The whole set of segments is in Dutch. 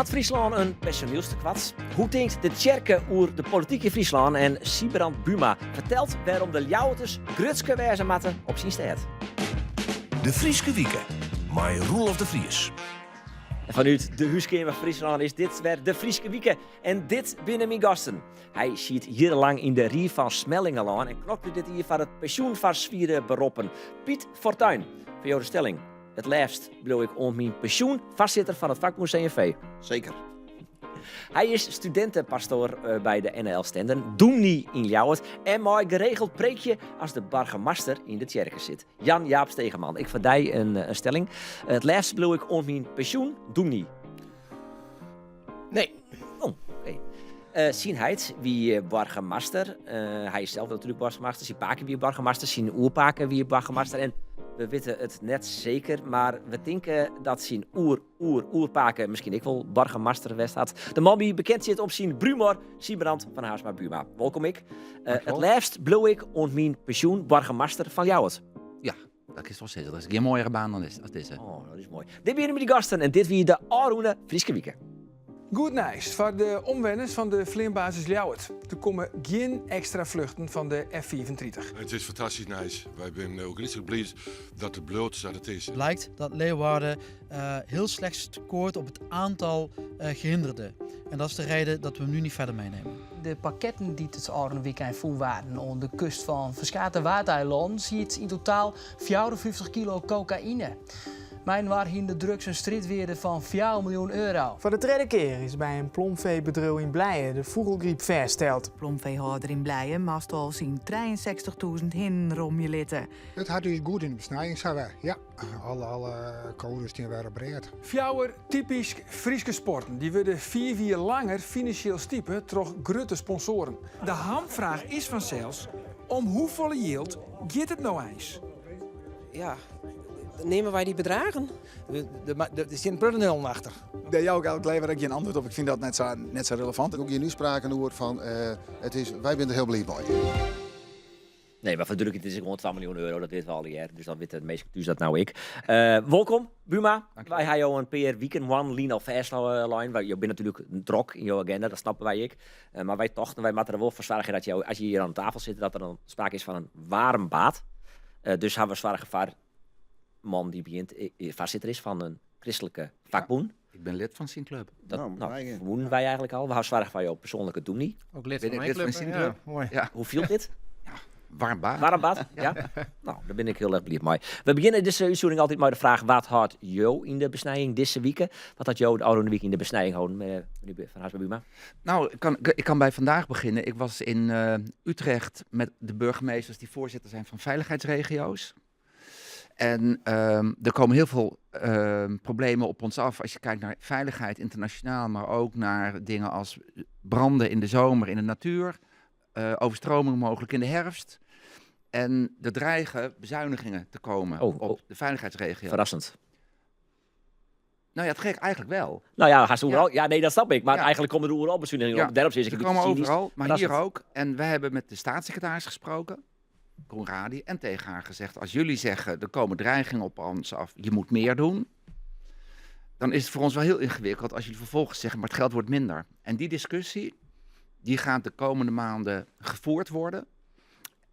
Had Friesland een personeelstekwad? Hoe denkt de Tjerke oer de politiek in Friesland? En Siebrand Buma vertelt waarom de Ljouwters grutske wijzen matten op zijn stad. De Frieske Wieken, my Roelof de Vries. En vanuit de huiskamer Friesland is dit weer de Frieske Wieken. En dit binnen mijn gasten. Hij zit jarenlang in de rie van Smellingenlaan en knokte dit hier voor het pensioenvarsvieren beroepen. Piet Fortuyn, voor jou de stelling. Het liefst wil ik om mijn pensioen vastzitter van het vakbond CNV. Zeker. Hij is studentenpastoor bij de NL Stenden, doemnie in Ljouwert en mooi geregeld preekje als de burgemeester in de Tjerke zit. Jan-Jaap Stegeman, ik verdij een stelling. Het liefst wil ik om mijn pensioen, doemnie. Nee. Oh, oké. Sienheid, wie burgemeester. Hij is zelf natuurlijk burgemeester. Zijn paken wie burgemeester. Zijn oerpaken wie burgemeester. En we weten het net zeker, maar we denken dat zijn oerpaken misschien ik wel burgemeester west had. De man die bekend zit op zijn Brumor, Siebrand van Haarsma Buma. Welkom ik. Het liefst wil ik om mijn pensioen burgemeester van Ljouwert. Ja, dat is wel zeker. Dat is geen mooiere baan dan deze. Oh, dat is mooi. Dit zijn de gasten en dit weer de Aroene Frieske Wieken. Goed nice voor de omwoners van de Vleerbasis Ljouwert. Er komen geen extra vluchten van de F-34. Het is fantastisch nice. Wij zijn ook niet blij dat het bloot is dat het is. Het lijkt dat Leeuwarden heel slecht scoort op het aantal gehinderden. En dat is de reden dat we hem nu niet verder meenemen. De pakketten die het oude weekend voer waren aan de kust van Verschate Waardeiland ziet in totaal 54 kilo cocaïne. Mijn waar hier de drugs een strijdweerde van 4 miljoen euro. Voor de tweede keer is bij een plomveebedrijf in Blijen de vogelgriep vastgesteld. Plomveehouder in Blijen moest al zien 63.000 hinnen romjelitten. Het had dus goed in de besnijing, zei wij. Ja, alle codes die waren breed. Fjouwer typisch Frieske sporten. Die worden 4 jaar langer financieel stiepen door grote sponsoren. De hamvraag is vanzelfs, om hoeveel yield gaat het nou eens? Ja, nemen wij die bedragen? Er zit een prullenul achter. Daar jou ook lever ik geen antwoord op. Ik vind dat net zo relevant. Ook je nu spraken over van, wij zijn er heel blij bij. Nee, maar voor druk het is gewoon 12 miljoen euro, dat weten we al jaar. Dus dat weet het meest dus dat nou ik. Welkom, Buma. Wij hebben jou een PR weekend one lean al fast line. Je bent natuurlijk een drok in jouw agenda, dat snappen wij ik. Maar wij moeten er wel voor zorgen dat jou, als je hier aan tafel zit, dat er dan sprake is van een warm bad. Dus hebben we zwaar gevaar. Man die begint voorzitter is van een christelijke vakbond. Ik ben lid van zijn club. Dat vermoeden wij eigenlijk al. We houden zwaar van jouw persoonlijke doemnie. Ook lid van mijn club. Ja, mooi. Ja. Hoe viel dit? Warm bad. Warm bad, ja. Nou, daar ben ik heel erg blij mee. We beginnen deze uitzending altijd met de vraag, wat had jou in de besnijing deze week? Wat had jou de oude week in de besnijing houden van Haarsma Buma? Nou, ik kan bij vandaag beginnen. Ik was in Utrecht met de burgemeesters die voorzitter zijn van veiligheidsregio's. En er komen heel veel problemen op ons af als je kijkt naar veiligheid internationaal, maar ook naar dingen als branden in de zomer in de natuur, overstromingen mogelijk in de herfst. En er dreigen bezuinigingen te komen op de veiligheidsregio. Verrassend. Nou ja, het gek eigenlijk wel. Nou ja, ja, nee, dat snap ik. Maar eigenlijk komen er overal bezuinigingen op. Daarop zit ik ze komen overal, maar verrassend. Hier ook. En we hebben met de staatssecretaris gesproken. Conradi, en tegen haar gezegd, als jullie zeggen, er komen dreigingen op ons af, je moet meer doen, dan is het voor ons wel heel ingewikkeld als jullie vervolgens zeggen, maar het geld wordt minder. En die discussie, die gaat de komende maanden gevoerd worden.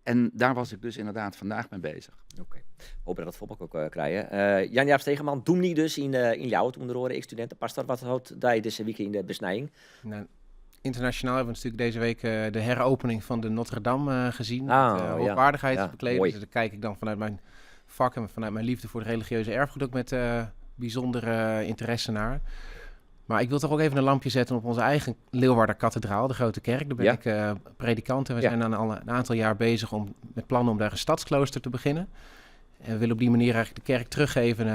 En daar was ik dus inderdaad vandaag mee bezig. Oké. Hopen dat we dat ook krijgen. Jan-Jaap Stegeman, doe niet dus in Ljouwert onder oren, ik studentenpastor. Wat houdt jij deze week in de besnijing? Nou, internationaal hebben we natuurlijk deze week de heropening van de Notre Dame gezien. Hoogwaardigheid bekleden. Dus daar kijk ik dan vanuit mijn vak en vanuit mijn liefde voor het religieuze erfgoed ook met bijzondere interesse naar. Maar ik wil toch ook even een lampje zetten op onze eigen Leeuwarder kathedraal, de Grote Kerk. Daar ben ik predikant en we zijn dan al een aantal jaar bezig met plannen om daar een stadsklooster te beginnen. En we willen op die manier eigenlijk de kerk teruggeven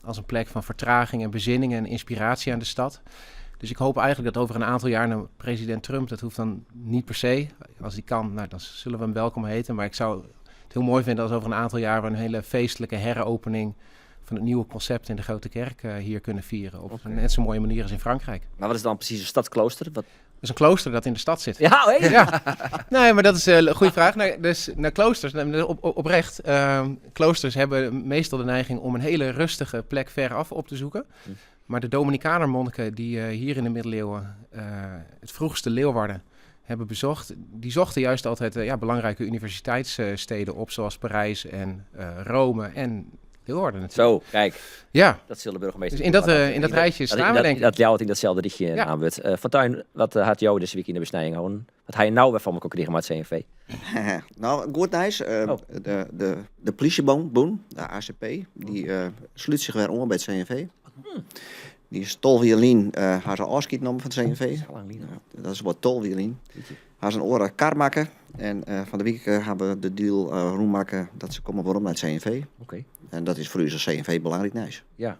als een plek van vertraging en bezinning en inspiratie aan de stad. Dus ik hoop eigenlijk dat over een aantal jaar, nou, president Trump, dat hoeft dan niet per se. Als hij kan, nou, dan zullen we hem welkom heten. Maar ik zou het heel mooi vinden als over een aantal jaar we een hele feestelijke heropening van het nieuwe concept in de Grote Kerk hier kunnen vieren. Op een net zo mooie manier als in Frankrijk. Maar wat is dan precies een stadsklooster? Dat is een klooster dat in de stad zit. Ja, hey. Ja. Nee, maar dat is een goede vraag. Dus naar kloosters, oprecht. Kloosters hebben meestal de neiging om een hele rustige plek veraf op te zoeken. Maar de Dominicanermonniken die hier in de middeleeuwen het vroegste Leeuwarden hebben bezocht, die zochten juist altijd belangrijke universiteitssteden op, zoals Parijs en Rome en Leeuwarden natuurlijk. Zo, kijk. Ja. Dat zullen burgemeester. Dus in dat rijtje staan we, denk ik. Dat jou in datzelfde richtje aanbod. Fortuyn, wat had jou deze week in de besnijding gehouden? Wat ga je nou weer van me gekregen met het CNV? Nou, goed nice. De politieboon, de ACP, die sluit zich weer om bij het CNV. Die Tolviolien haar zijn afschiet genomen van het CNV. Dat is wat Tolviolien. Haar zijn oren kar maken. En van de week hebben we de deal roem maken dat ze komen waarom naar het CNV. Okay. En dat is voor u als CNV belangrijk nice. Ja.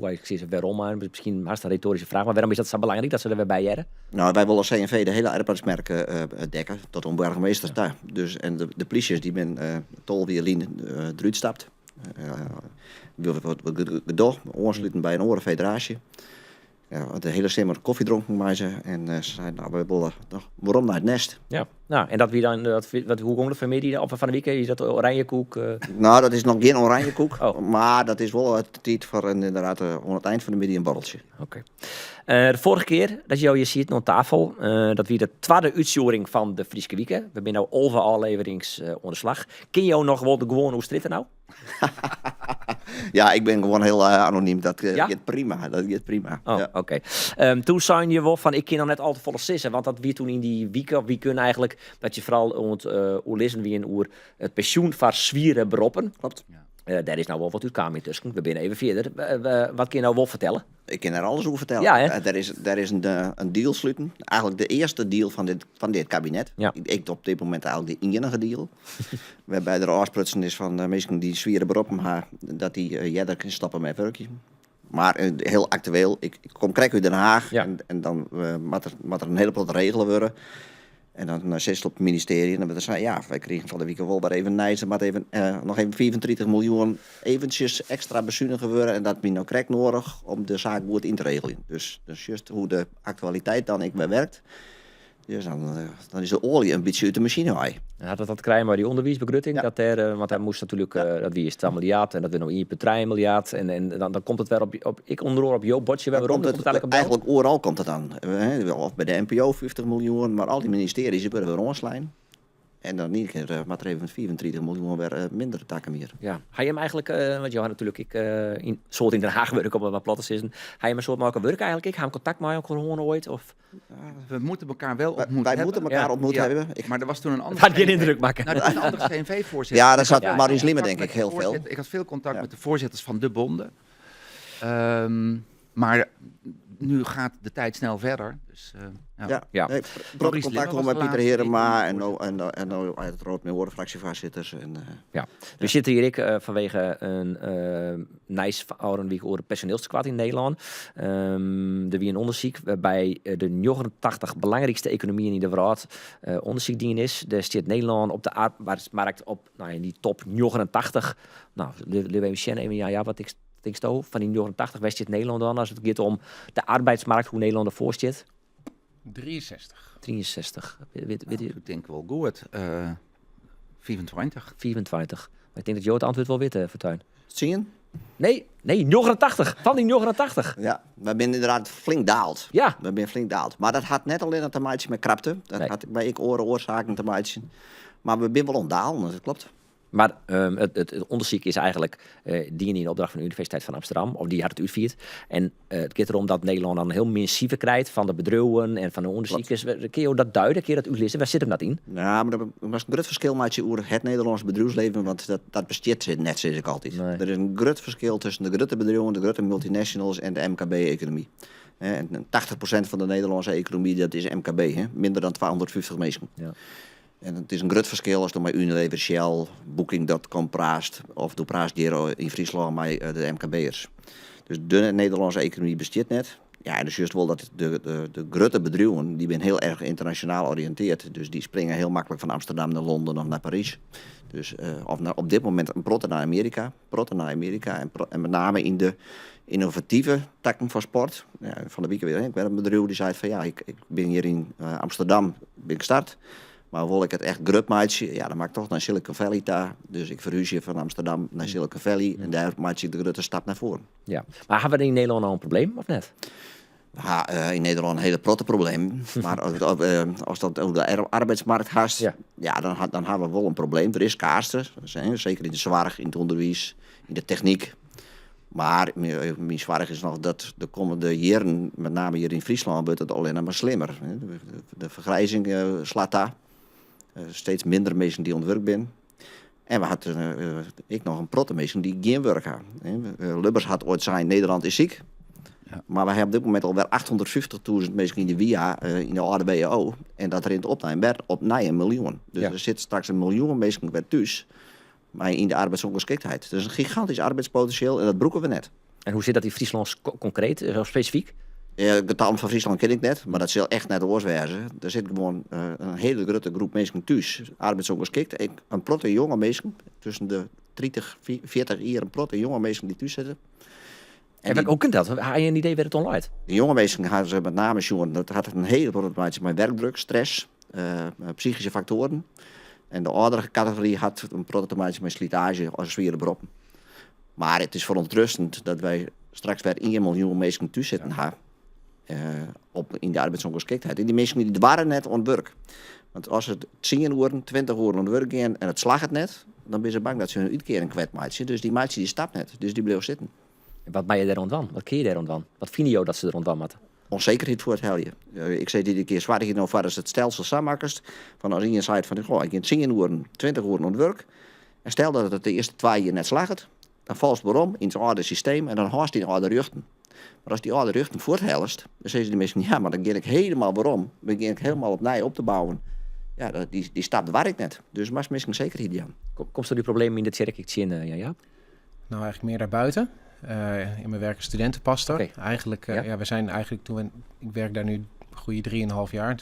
Ik zie ze waarom, maar misschien haast een retorische vraag. Maar waarom is dat zo belangrijk dat ze er weer bij jaren? Nou, wij willen als CNV de hele arbeidsmerken dekken tot een burgemeester daar. Dus, en de politie die men Tolviolien eruit stapt. We aansluiten bij een orenfederatie. Ja, de hele simmer koffie dronken met ze en ze zeiden, nou, we willen waarom naar het nest. Ja, nou, en dat wie dan, hoe komt dat van middag of van de week? Is dat oranje koek? Nou, dat is nog geen oranje koek, maar dat is wel het tijd voor inderdaad aan het eind van de middag een borreltje. Oké. De vorige keer dat je hier ziet aan tafel, dat wie de tweede uitzending van de Frieske Wieken. We zijn nu over afleverings onderslag. Ken je nog wel de gewone stritten nou? Ja, ik ben gewoon heel anoniem. Dat gaat prima. Dat gaat prima. Oh, ja. Oké. Toen zei je wel van, ik kan nog net al te volle sissen. Want dat wie toen in die week, wie kunnen eigenlijk, dat je vooral hoe lezen wie over het pensioen van zwieren beroepen. Klopt. Daar is nou wel wat uit kamer in tussen. We binnen even verder. Wat kun je nou wel vertellen? Ik kan er alles over vertellen. Ja, er is een deal sluiten. Eigenlijk de eerste deal van dit kabinet. Ja. Ik op dit moment eigenlijk de enige deal. Waarbij er afsprutsen is van mensen die zwieren beroepen hebben, dat die jeder kan stappen met werkje. Maar heel actueel, ik kom krijg uit Den Haag en dan moet er een hele pot regelen worden. En dan zit het op het ministerie en dan zei wij kregen van de week wel maar even nijzen, maar even, nog even 34 miljoen eventjes extra bezuinigen worden en dat we nou krijgt nodig om de zaak goed in te regelen. Dus juist hoe de actualiteit dan weer werkt. Dus dan is de olie een beetje uit de machine waai. Ja, dat krijgen we die onderwijsbegrutting. Ja. Want hij moest natuurlijk, dat wie is 2 miljard en dat weer nog 1,3 miljard. En dan komt het weer op ik onderhoor op jouw bordje. Eigenlijk overal komt het aan. Of bij de NPO 50 miljoen, maar al die ministeries worden weer onslijn. En dan niet keer maar even 34 miljoen weer minder takken meer. Ja, ga je hem eigenlijk, want je had natuurlijk soort in Den Haag werk op wat platte zitten. Ga je hem een soort maken werk eigenlijk? Ik ga hem contact maken gewoon ooit? Of? We moeten elkaar wel ontmoeten. Wij moeten elkaar ontmoet hebben. Maar er was toen een andere. Gaat geen indruk maken. Nou, een andere CNV-voorzitter. Ja, daar zat Maurice Slimmer denk ik heel veel. Ik had veel contact met de voorzitters van de bonden. Maar nu gaat de tijd snel verder. Dus, contact met Pieter Herema en nou uiteraard met de fractievoorzitters. We zitten hier vanwege een nice oude over personeelstekort in Nederland. Er wie een onderzoek waarbij de 89 belangrijkste economieën in de wereld onderzoek die is. Daar zit Nederland op de arbeidsmarkt op in die top 89. Nou, wat ik denk zo, van die 89 west zit Nederland dan als het gaat om de arbeidsmarkt, hoe Nederland ervoor zit? 63. 63. Ik denk wel goed. 24. 24. Maar ik denk dat Jo het antwoord wel weet, Fortuyn. Zie je? Nee, 89. Van die 89. Ja, we zijn inderdaad flink daald. Ja. We zijn flink daald. Maar dat had net alleen te maken met krapte. Dat had bij ik oorzaken te maken. Maar we zijn wel ontdalen, dat klopt. Maar het onderzoek is eigenlijk die in opdracht van de Universiteit van Amsterdam, of die had het uitviert. En het gaat erom dat Nederland dan heel minsieve krijgt van de bedrijven en van de onderzoekers. Kun je dat duiden? Kun je dat uitlezen? Waar zit hem dat in? Ja, maar er was een groot verschil over het Nederlandse bedrijfsleven, want dat bestaat net, zeg ik altijd. Nee. Er is een groot verschil tussen de grote bedrijven, de grote multinationals en de MKB-economie. En 80% van de Nederlandse economie, dat is MKB, hè? Minder dan 250 mensen. Ja. En het is een groot verschil als je met Unilever, Shell, Booking.com praat of doe praat hier in Friesland met de MKB'ers. Dus de Nederlandse economie bestaat net. Ja, en dus juist wel dat de grote bedrijven, die zijn heel erg internationaal oriënteerd. Dus die springen heel makkelijk van Amsterdam naar Londen of naar Parijs. Dus op dit moment een protte naar Amerika. En met name in de innovatieve takken van sport. Ja, van de week weer. Ik ben een bedrijf die zei van ik ben hier in Amsterdam gestart. Maar wil ik het echt grut maatje, ja, dan maak ik toch naar Silicon Valley daar. Dus ik verhuis je van Amsterdam naar Silicon Valley en daar maak je de grote stap naar voren. Ja, maar hebben we in Nederland nou een probleem, of net? Ja, in Nederland een hele protte probleem. Maar als dat over de arbeidsmarkt haast, ja, dan hebben we wel een probleem. Er is schaarste, zeker in de zorg, in het onderwijs, in de techniek. Maar mijn zorg is nog dat de komende jaren, met name hier in Friesland, wordt het alleen maar slimmer. De vergrijzing slaat daar. Steeds minder mensen die ontwerkt zijn. En we hadden ik nog een protte mensen die geen werk hebben. Lubbers had ooit zijn, Nederland is ziek. Ja. Maar we hebben op dit moment alweer 850.000 mensen in de WIA, in de oude WO. En dat rent op naar een miljoen. Dus er zit straks 1 miljoen mensen weer thuis. Maar in de arbeidsongeschiktheid. Dus een gigantisch arbeidspotentieel en dat broeken we net. En hoe zit dat in Friesland concreet, zo specifiek? Ja, het getal van Friesland ken ik net, maar dat zal echt net oorzaken. Er zit gewoon een hele grote groep mensen thuis, arbeidsongeschikt. Een protte jonge mensen, tussen de 30, 40 jaar, een protte jonge mensen die thuis zitten. En hoe kunt dat? Heb je een idee waar het online? De jonge mensen gaan ze met name zien, dat had een hele problematisch met werkdruk, stress, psychische factoren. En de oudere categorie had een problematisch met slijtage als zware beroepen. Maar het is verontrustend dat wij straks weer 1 miljoen mensen thuis zitten hebben. In de arbeidsongeschiktheid. En die mensen die waren net aan het werk. Want als het 10 uur, 20 uur aan het werk gaan en het slag het net, dan ben ze bang dat ze hun uitkering kwijt maken. Dus die maatje die stapt net. Dus die bleef zitten. En wat ben je daar aan? Wat kun je daar aan? Wat vinden jou dat ze er aan moeten? Onzekerheid voor het helje. Ik zei dit keer zwaar genoeg waar is het stelsel samenmakers. Van als je zei van ik heb 10 uur, 20 uur aan het werk. En stel dat het de eerste 2 jaar net slaagt, dan valt het waarom in het oude systeem en dan haast die oude ruchten. Maar als die oude ruchten voorthelst, dan zeggen de mensen, ja, maar dan ga ik helemaal waarom. Dan ga ik helemaal opnieuw op te bouwen. Ja, die stap waar ik net. Dus maar misschien zeker niet aan. Komt er die problemen in de kerk zien, Jaap? Nou, eigenlijk meer daarbuiten. In mijn werk als studentenpastor. Okay. Eigenlijk, we zijn eigenlijk ik werk daar nu een goede 3,5 jaar.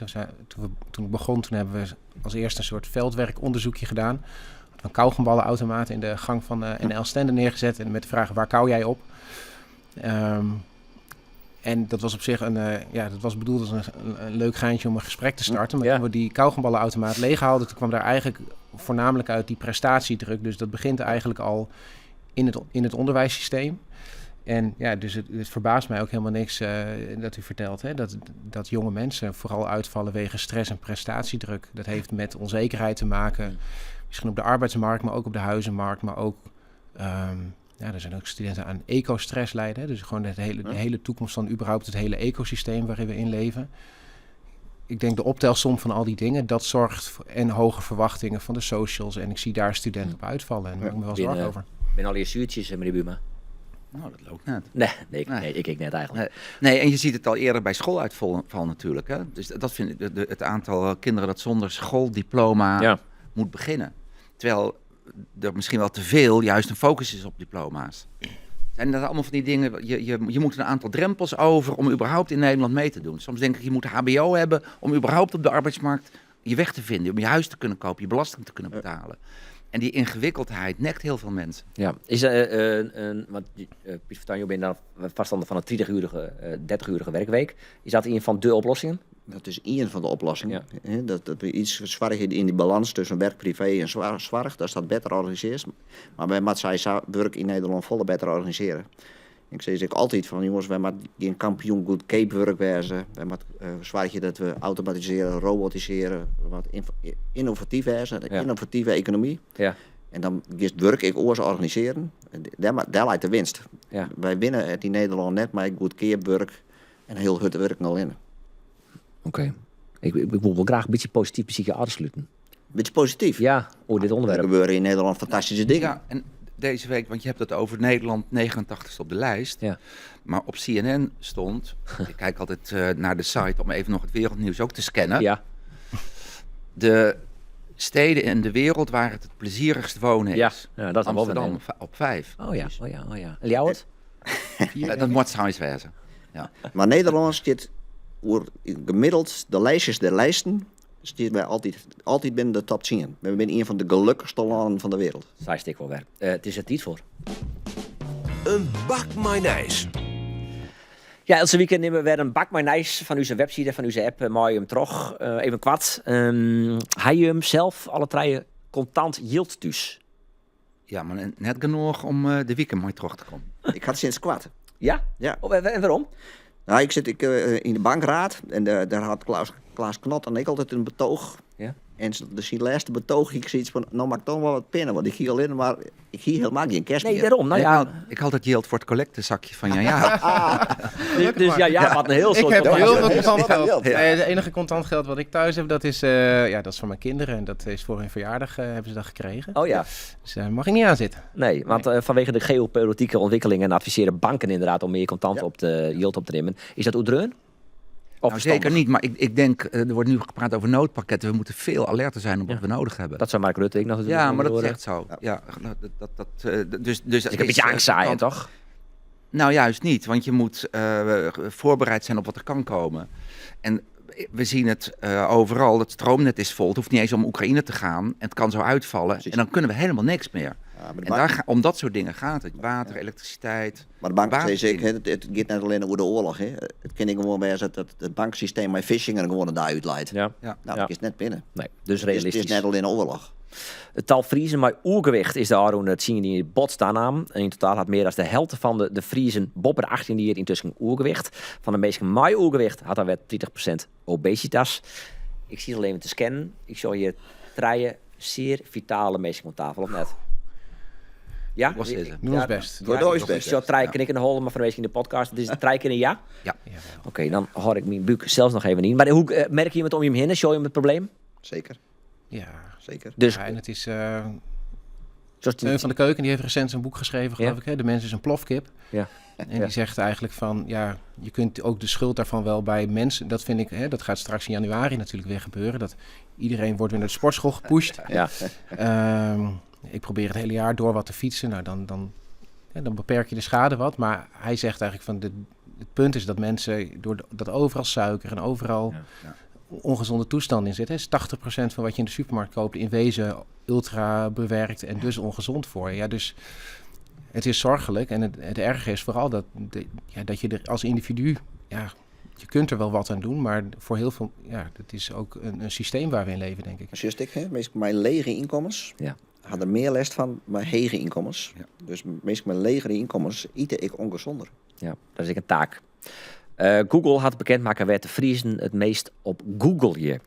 Toen ik begon, toen hebben we als eerste een soort veldwerkonderzoekje gedaan. Een kauwgomballenautomaat in de gang van NL Stende neergezet en met de vraag, waar kauw jij op? En dat was op zich dat was bedoeld als een leuk geintje om een gesprek te starten. Maar toen we die kauwgomballenautomaat leeghaalden, toen kwam daar eigenlijk voornamelijk uit die prestatiedruk. Dus dat begint eigenlijk al in het onderwijssysteem. En ja, dus het verbaast mij ook helemaal niks dat u vertelt, hè, dat jonge mensen vooral uitvallen wegens stress en prestatiedruk. Dat heeft met onzekerheid te maken, misschien op de arbeidsmarkt, maar ook op de huizenmarkt, maar ook er zijn ook studenten aan ecostress lijden. Hè? Dus gewoon de hele toekomst van überhaupt het hele ecosysteem waarin we in leven. Ik denk de optelsom van al die dingen, dat zorgt en hoge verwachtingen van de socials. En ik zie daar studenten op uitvallen. En daar maak ik me wel zorgen over. Ben al je zuurtjes, meneer Buma? Nou, dat loopt net. Nee, ik net eigenlijk. Nee, en je ziet het al eerder bij schooluitval natuurlijk. Hè? Dus dat vind ik, het aantal kinderen dat zonder schooldiploma moet beginnen. Terwijl er misschien wel te veel juist een focus is op diploma's. En dat allemaal van die dingen, je moet een aantal drempels over om überhaupt in Nederland mee te doen. Soms denk ik, je moet een hbo hebben om überhaupt op de arbeidsmarkt je weg te vinden. Om je huis te kunnen kopen, je belasting te kunnen betalen. En die ingewikkeldheid nekt heel veel mensen. Ja, is want Piet Vertanjo ben dan vaststander van een 30-urige werkweek. Is dat een van de oplossingen? Dat is één van de oplossingen. Ja. Dat we iets zwaarder in die balans tussen werk, privé en zorg, dat staat beter organiseren. Maar wij moeten werk in Nederland volle beter organiseren. Ik zeg altijd van jongens, wij moeten geen kampioen goed Cape werk wezen. Wij moeten zwaarder dat we automatiseren, robotiseren, wat innovatief wezen, innovatieve economie. Ja. En dan is het werk ik oors organiseren. Daar lijkt de winst. Ja. Wij winnen het in Nederland net met goed Cape werk en heel het werk al in. Oké. Ik wil wel graag een beetje positief muziek afsluiten. Beetje positief? Ja, over dit onderwerp. Er gebeuren in Nederland fantastische dingen. Ja, en deze week, want je hebt het over Nederland 89ste op de lijst. Ja. Maar op CNN stond, ik kijk altijd naar de site om even nog het wereldnieuws ook te scannen. Ja. De steden in de wereld waar het plezierigst wonen is. Ja, dat is Amsterdam op 5. Oh ja. En jou het? Dat moet trouwens wezen. Ja. Maar Nederland zit gemiddeld de lijstjes der lijsten zitten wij altijd binnen de top 10. We zijn een van de gelukkigste landen van de wereld. Zij stik wel weer. Het is er tijd voor. Een bak mayonaise. Ja, elke weekend nemen we weer een bak maar nice van onze website, van onze app, mooi hem terug. Even kwart. Hij hem zelf alle drie contant yield dus. Ja, maar net genoeg om de weekend mooi terug te komen. Ik had sinds kwart. Ja? Ja. En waarom? Nou, ik zit in de bankraad en daar had Klaas Knot en ik altijd een betoog. Ja. En de laatste betoog, ik zoiets van, nou maak ik toch wel wat pinnen, want ik hier alleen maar, ik hier helemaal geen kerst meer. Nee, daarom. Nou ja. Ik had het yield voor het collectezakje van ja. Dus ja, wat een heel soort. Ik heb heel veel contant geld. Het enige contant geld wat ik thuis heb, dat is voor mijn kinderen. En dat is voor hun verjaardag, hebben ze dat gekregen. Oh ja. Dus daar mag ik niet aan zitten. Nee, want vanwege de geopolitieke ontwikkelingen adviseren banken inderdaad om meer contant op de yield op te nemen. Is dat oedreun? Nou, zeker niet, maar ik denk, er wordt nu gepraat over noodpakketten. We moeten veel alerter zijn op wat we nodig hebben. Dat zou Mark Rutte ik nog eens doen. Ja, maar dat is echt zo. Ja, dus een beetje angst zaaien, toch? Nou, juist niet, want je moet voorbereid zijn op wat er kan komen. En we zien het overal, het stroomnet is vol. Het hoeft niet eens om Oekraïne te gaan. En het kan zo uitvallen. Precies. En dan kunnen we helemaal niks meer. Ja, en om dat soort dingen gaat het. Water, elektriciteit. Maar de bank het gaat net alleen over de oorlog. Hè. Het kan ik gewoon bij dat het banksysteem met phishing en gewoon daaruit leidt. Ja. Nou, dat is net binnen. Nee, dus realistisch. Het is net alleen een oorlog. Het tal Friezen met oergewicht is de Aroen het zien die botst aan. En in totaal had meer dan de helft van de Friezen bopper 18 jaar intussen oergewicht. Van de meeste met oergewicht had hij weer 30% obesitas. Ik zie het alleen te scannen. Ik zou hier drie zeer vitale mensen op tafel, of net? Ja? Doe ons best. Doe ons best. Ik zou drie keer in de hol, maar van de in de podcast. Het is drie keer een ja? Ja. Oké, dan hoor ik mijn buik zelfs nog even niet. Maar hoe merk je het om je heen? Show je hem het probleem? Zeker. Ja, zeker. Dus, en het is... Teun van de Keuken, die heeft recent een boek geschreven, geloof ik. Hè? De mens is een plofkip. Ja. En die zegt eigenlijk van, ja, je kunt ook de schuld daarvan wel bij mensen... Dat vind ik, dat gaat straks in januari natuurlijk weer gebeuren. Dat iedereen wordt weer naar de sportschool gepusht. Ja. Ik probeer het hele jaar door wat te fietsen. Nou, dan beperk je de schade wat. Maar hij zegt eigenlijk van, het punt is dat mensen, door dat overal suiker en overal... ongezonde toestand in zit. Is 80% van wat je in de supermarkt koopt in wezen ultra bewerkt en dus ongezond voor je. Ja, dus het is zorgelijk en het erge is vooral dat je er als individu, ja, je kunt er wel wat aan doen, maar voor heel veel, ja, het is ook een systeem waar we in leven, denk ik. Juist ik, meestal mijn lege inkomens hadden meer last van mijn hege inkomens. Ja. Dus meestal mijn legere inkomens eten ik ongezonder. Ja, dat is een taak. Google had bekendmaken werd de Friesen het meest op Google hier.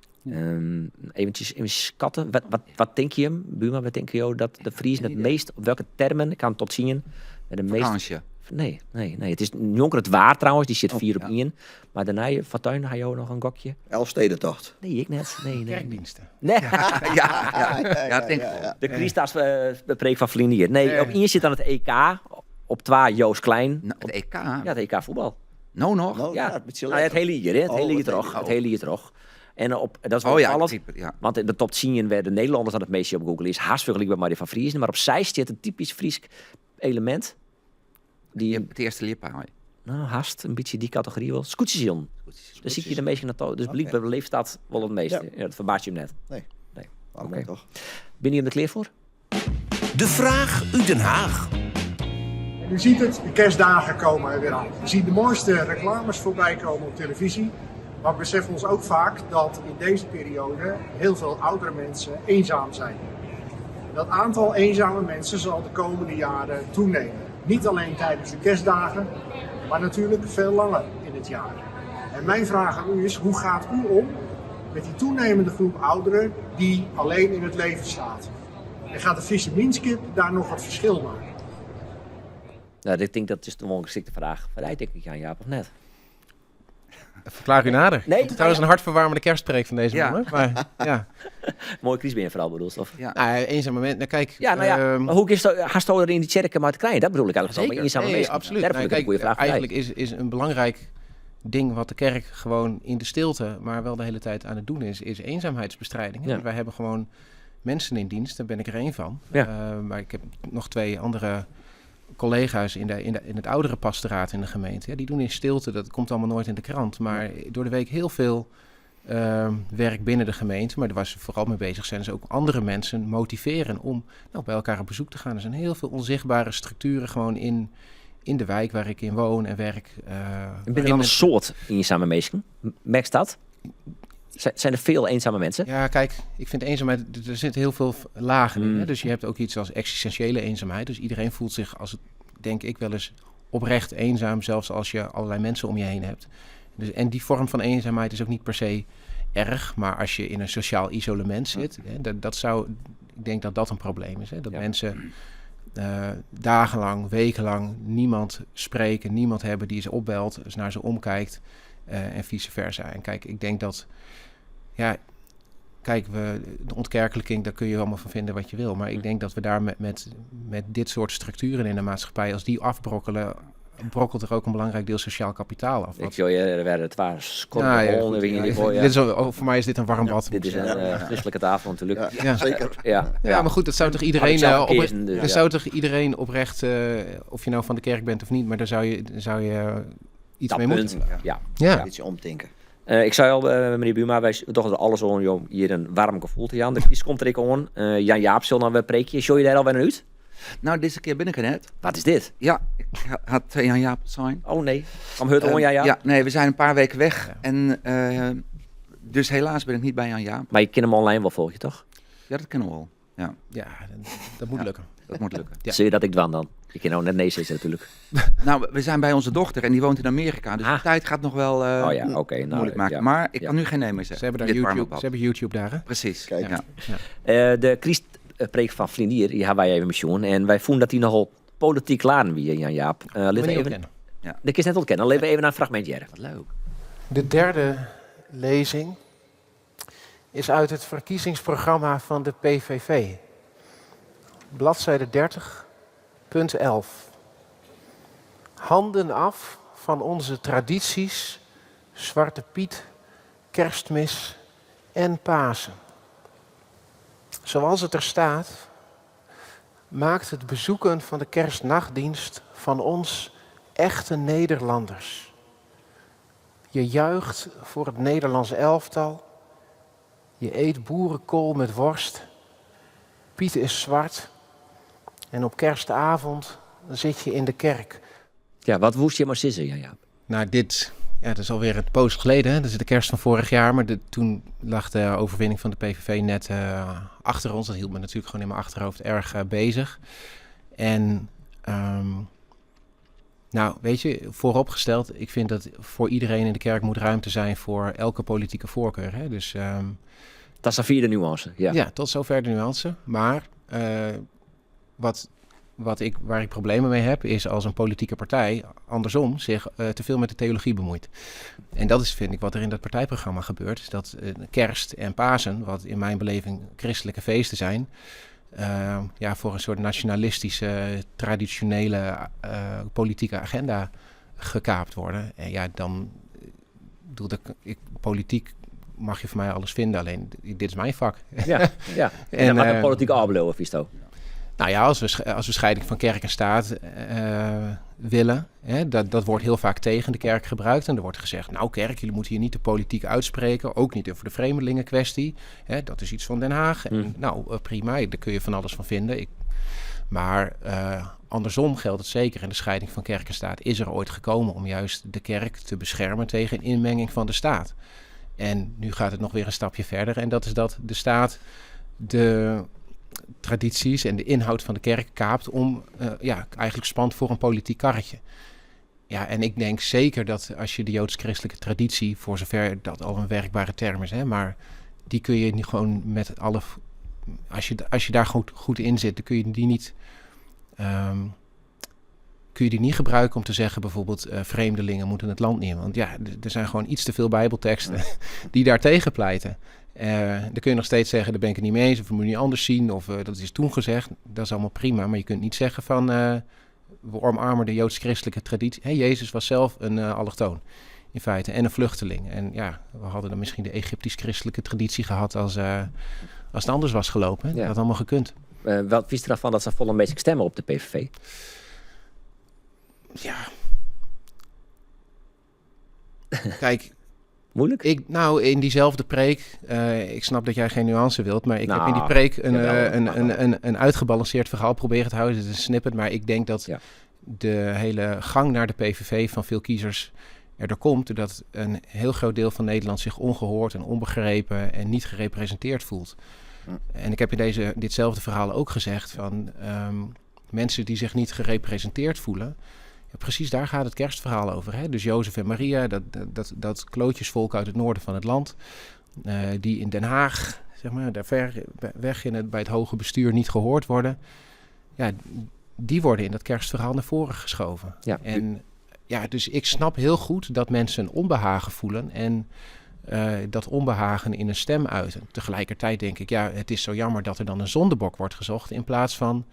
Eventjes schatten. Wat denk je, Buma? Wat denk je dat de Friesen het meest op welke termen? Ik kan het tot zien. De meest. Nee. Het is Jonker het waar trouwens. Die zit 4 op 1. Maar daarna, Fortuyn, had je ook nog een gokje? Elfstedentocht. Nee, ik net. Nee. Kerkdiensten. Nee. Ja, denk ik. De Christus preek van Vlinier. Nee, op 1 zit dan het EK. Op 2 Joost Klein. Het EK? Ja, het EK voetbal. Nou nog? Het hele jaar, hè? Het hele jaar terug. Het hele jaar terug. En dat is wel alles. Want in de top 10 werden Nederlanders aan het meeste op Google is. Haast vergeleken met Marie van Friesen. Maar op zij zit een typisch Fries element. Die het eerste leerpaal. Nou, haast een beetje die categorie wel. Scootjesion. Daar zie je de meeste naartoe. Dus blijkbaar leeft dat wel het meeste. Ja, dat verbaast je hem net. Nee. Oké. Toch. Ben je hem er klaar voor? De vraag uit Den Haag. U ziet het, de kerstdagen komen er weer aan. Je ziet de mooiste reclames voorbij komen op televisie. Maar we beseffen ons ook vaak dat in deze periode heel veel oudere mensen eenzaam zijn. Dat aantal eenzame mensen zal de komende jaren toenemen. Niet alleen tijdens de kerstdagen, maar natuurlijk veel langer in het jaar. En mijn vraag aan u is, hoe gaat u om met die toenemende groep ouderen die alleen in het leven staat? En gaat de Friese Minskip daar nog wat verschil maken? Nou, ik denk dat is de ongeschikte vraag. Wat denk ik aan Jaap of net? Verklaar u nader. Nee, trouwens een hartverwarmende kerstpreek van deze man. Maar, ja. Mooie kriesbeen vooral bedoeld. Of? Ja. Eenzaam moment. Nou, kijk. Maar hoe is het? Hast er in die kerken maar te krijgen? Dat bedoel ik eigenlijk wel. Eenzaam moment. Absoluut. Eigenlijk is een belangrijk ding wat de kerk gewoon in de stilte, maar wel de hele tijd aan het doen is eenzaamheidsbestrijding. Ja. Wij hebben gewoon mensen in dienst. Daar ben ik er één van. Ja. Maar ik heb nog 2 andere collega's in het oudere pastoraat in de gemeente. Ja, die doen in stilte, dat komt allemaal nooit in de krant. Maar door de week heel veel werk binnen de gemeente. Maar waar ze vooral mee bezig zijn, is ook andere mensen motiveren om bij elkaar op bezoek te gaan. Er zijn heel veel onzichtbare structuren gewoon in de wijk waar ik in woon en werk. Ben je dan een soort eenzame mensen? Merk je dat? Zijn er veel eenzame mensen? Ja, kijk, ik vind eenzaamheid, er zitten heel veel lagen in. Hè? Dus je hebt ook iets als existentiële eenzaamheid. Dus iedereen voelt zich, denk ik wel eens, oprecht eenzaam, zelfs als je allerlei mensen om je heen hebt. Dus, en die vorm van eenzaamheid is ook niet per se erg, maar als je in een sociaal isolement zit, hè, ik denk dat dat een probleem is. Hè? Dat mensen dagenlang, wekenlang niemand spreken, niemand hebben die ze opbelt, dus naar ze omkijkt en vice versa. En kijk, ik denk dat, ja, de ontkerkelijking, daar kun je allemaal van vinden wat je wil, maar ik denk dat we daar met dit soort structuren in de maatschappij, als die afbrokkelen, brokkelt er ook een belangrijk deel sociaal kapitaal af. Ik er werden het waar voor mij is dit een warm bad. Dit is een christelijke tafel natuurlijk. Ja, zeker. Ja, maar goed, dat zou toch iedereen oprecht, of je nou van de kerk bent of niet, maar daar zou je iets mee moeten. Ja. Iets omdenken. Ik zei al, meneer Buma, wij toch alles om hier een warm gevoel te gaan. De crisis komt er ik aan. Jan Jaap zal dan weer preekje. Show je daar al weer uit? Nou, deze keer ben ik er net. Wat is dit? Ja, ik had Jan Jaap zijn. Oh nee, kwam het on Jan Jaap? Ja, nee, we zijn een paar weken weg. Ja. En dus helaas ben ik niet bij Jan Jaap. Maar je kent hem online wel, volg je toch? Ja, dat kennen we wel. Ja, dat moet lukken. Dat moet lukken. Ja. Zie je dat ik dan? Ik kan nou net nee zeggen natuurlijk. Nou, we zijn bij onze dochter en die woont in Amerika. Dus de tijd gaat nog wel moeilijk maken. Ja. Maar ik kan nu geen nee meer zeggen. Ze hebben YouTube daar, hè? Precies. Kijk. Ja. De Christpreek van Vlinier, die hebben wij even mission. En wij vonden dat hij nogal politiek laden wie, Jan Jaap. De kist net ontkennen. Dan leven we even naar een fragmentje. Wat leuk. De derde lezing is uit het verkiezingsprogramma van de PVV. Bladzijde 30, punt 11. Handen af van onze tradities, Zwarte Piet, Kerstmis en Pasen. Zoals het er staat, maakt het bezoeken van de kerstnachtdienst van ons echte Nederlanders. Je juicht voor het Nederlands elftal. Je eet boerenkool met worst. Piet is zwart. En op kerstavond zit je in de kerk. Ja, wat woest je maar sissen, Jan Jaap? Nou, dat is alweer een poos geleden. Hè? Dat is de kerst van vorig jaar. Maar toen lag de overwinning van de PVV net achter ons. Dat hield me natuurlijk gewoon in mijn achterhoofd erg bezig. En nou, weet je, vooropgesteld, ik vind dat voor iedereen in de kerk moet ruimte zijn voor elke politieke voorkeur. Hè? Dus, tot zover de nuance. Ja, tot zover de nuance. Maar waar ik problemen mee heb, is als een politieke partij andersom zich te veel met de theologie bemoeit. En dat is, vind ik, wat er in dat partijprogramma gebeurt. Is dat kerst en Pasen, wat in mijn beleving christelijke feesten zijn, voor een soort nationalistische, traditionele politieke agenda gekaapt worden. En ja, dan politiek mag je van mij alles vinden, alleen dit is mijn vak. Ja. En dan mag een politieke arbelo of Visto. Nou ja, als we scheiding van kerk en staat willen, hè, dat wordt heel vaak tegen de kerk gebruikt. En er wordt gezegd, nou kerk, jullie moeten hier niet de politiek uitspreken, ook niet over de vreemdelingen kwestie. Hè, dat is iets van Den Haag. En, nou, prima, daar kun je van alles van vinden. Maar andersom geldt het zeker. En de scheiding van kerk en staat is er ooit gekomen om juist de kerk te beschermen tegen een inmenging van de staat. En nu gaat het nog weer een stapje verder. En dat is dat de staat de tradities en de inhoud van de kerk kaapt om eigenlijk spant voor een politiek karretje. Ja, en ik denk zeker dat als je de joods-christelijke traditie, voor zover dat al een werkbare term is, hè, maar die kun je niet gewoon met alle, als je daar goed in zit, dan kun je die niet gebruiken om te zeggen bijvoorbeeld vreemdelingen moeten het land nemen. Want ja, er zijn gewoon iets te veel bijbelteksten die daar tegen pleiten. Dan kun je nog steeds zeggen, daar ben ik het niet mee eens, of we moeten niet anders zien, of dat is toen gezegd. Dat is allemaal prima, maar je kunt niet zeggen van we omarmen de joods-christelijke traditie. Hey, Jezus was zelf een allochtoon in feite en een vluchteling. En ja, we hadden dan misschien de Egyptisch-christelijke traditie gehad als het anders was gelopen. Hè? Dat had allemaal gekund. Wat wist je ervan dat ze vol een beetje stemmen op de PVV? Ja. Kijk, moeilijk? In diezelfde preek, ik snap dat jij geen nuance wilt, maar ik heb in die preek een uitgebalanceerd verhaal proberen te houden. Het is een snippet, maar ik denk dat de hele gang naar de PVV van veel kiezers erdoor komt, doordat een heel groot deel van Nederland zich ongehoord en onbegrepen en niet gerepresenteerd voelt. En ik heb in ditzelfde verhaal ook gezegd van mensen die zich niet gerepresenteerd voelen. Ja, precies daar gaat het kerstverhaal over. Hè? Dus Jozef en Maria, dat klootjesvolk uit het noorden van het land, die in Den Haag, zeg maar, daar ver weg bij het hoge bestuur niet gehoord worden. Ja, die worden in dat kerstverhaal naar voren geschoven. Ja. En ja, dus ik snap heel goed dat mensen een onbehagen voelen en dat onbehagen in een stem uiten. Tegelijkertijd denk ik, ja, het is zo jammer dat er dan een zondebok wordt gezocht in plaats van...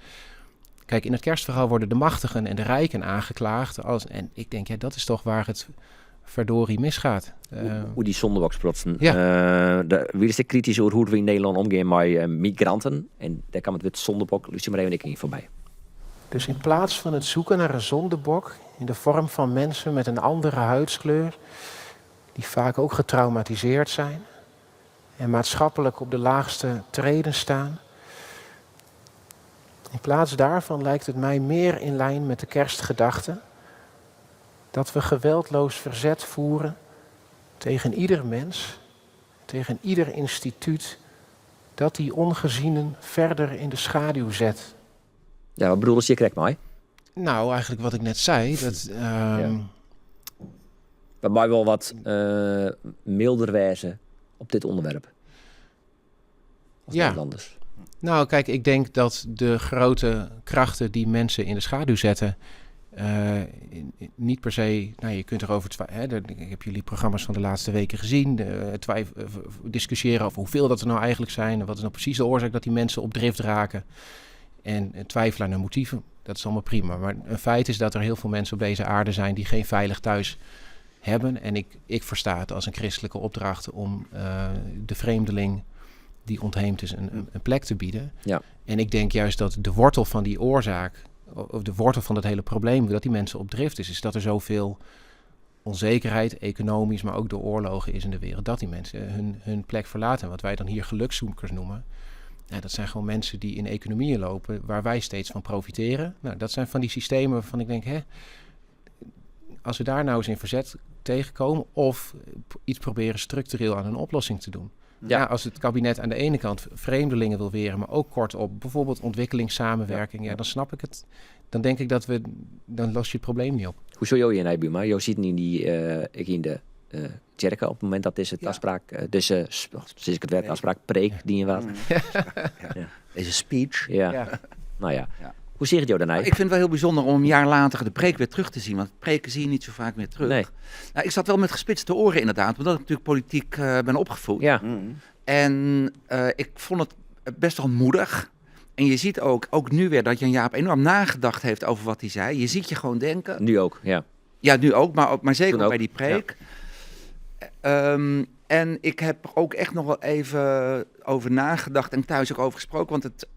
Kijk, in het kerstverhaal worden de machtigen en de rijken aangeklaagd. En ik denk, ja, dat is toch waar het verdorie misgaat. Hoe die zondeboksprotsen. Ja. Wie is de kritisch over hoe we in Nederland omgaan met migranten? En daar kan het met zondebok, Lucie maar even ik niet voorbij. Dus in plaats van het zoeken naar een zondebok in de vorm van mensen met een andere huidskleur, die vaak ook getraumatiseerd zijn en maatschappelijk op de laagste treden staan, in plaats daarvan lijkt het mij meer in lijn met de kerstgedachte dat we geweldloos verzet voeren tegen ieder mens, tegen ieder instituut dat die ongezienen verder in de schaduw zet. Ja, wat bedoel je correct, mij? Nou, eigenlijk wat ik net zei. Dat, waarbij wel wat milder wijzen op dit onderwerp. Als Nederlanders. Nou, kijk, ik denk dat de grote krachten die mensen in de schaduw zetten, niet per se, nou, je kunt erover ik heb jullie programma's van de laatste weken gezien, discussiëren over hoeveel dat er nou eigenlijk zijn en wat is nou precies de oorzaak dat die mensen op drift raken en twijfelen aan hun motieven. Dat is allemaal prima, maar een feit is dat er heel veel mensen op deze aarde zijn die geen veilig thuis hebben en ik versta het als een christelijke opdracht om de vreemdeling die ontheemd is een plek te bieden. Ja. En ik denk juist dat de wortel van die oorzaak, of de wortel van dat hele probleem, dat die mensen op drift is dat er zoveel onzekerheid, economisch, maar ook door oorlogen is in de wereld, dat die mensen hun plek verlaten. Wat wij dan hier gelukzoekers noemen. Ja, dat zijn gewoon mensen die in economieën lopen waar wij steeds van profiteren. Nou, dat zijn van die systemen waarvan ik denk, als we daar nou eens in verzet tegenkomen of iets proberen structureel aan een oplossing te doen. Ja, als het kabinet aan de ene kant vreemdelingen wil weren, maar ook kort op bijvoorbeeld ontwikkelingssamenwerking, dan snap ik het. Dan denk ik dan los je het probleem niet op. Hoe zou je in Nijbuma? Je ziet in de kerken op het moment dat deze afspraak, sinds ik het werk afspraak, preek die je wat. Deze speech. Ja. Nou ja. Hoe zeg je het jou daarna? Ik vind het wel heel bijzonder om een jaar later de preek weer terug te zien. Want preken zie je niet zo vaak meer terug. Nee. Nou, ik zat wel met gespitste oren inderdaad. Omdat ik natuurlijk politiek ben opgevoed. Ja. En ik vond het best wel moedig. En je ziet ook nu weer dat Jan Jaap enorm nagedacht heeft over wat hij zei. Je ziet je gewoon denken. Nu ook, ja. Ja, nu ook. Maar zeker ook bij die preek. Ja. En ik heb er ook echt nog wel even over nagedacht. En thuis ook over gesproken. Want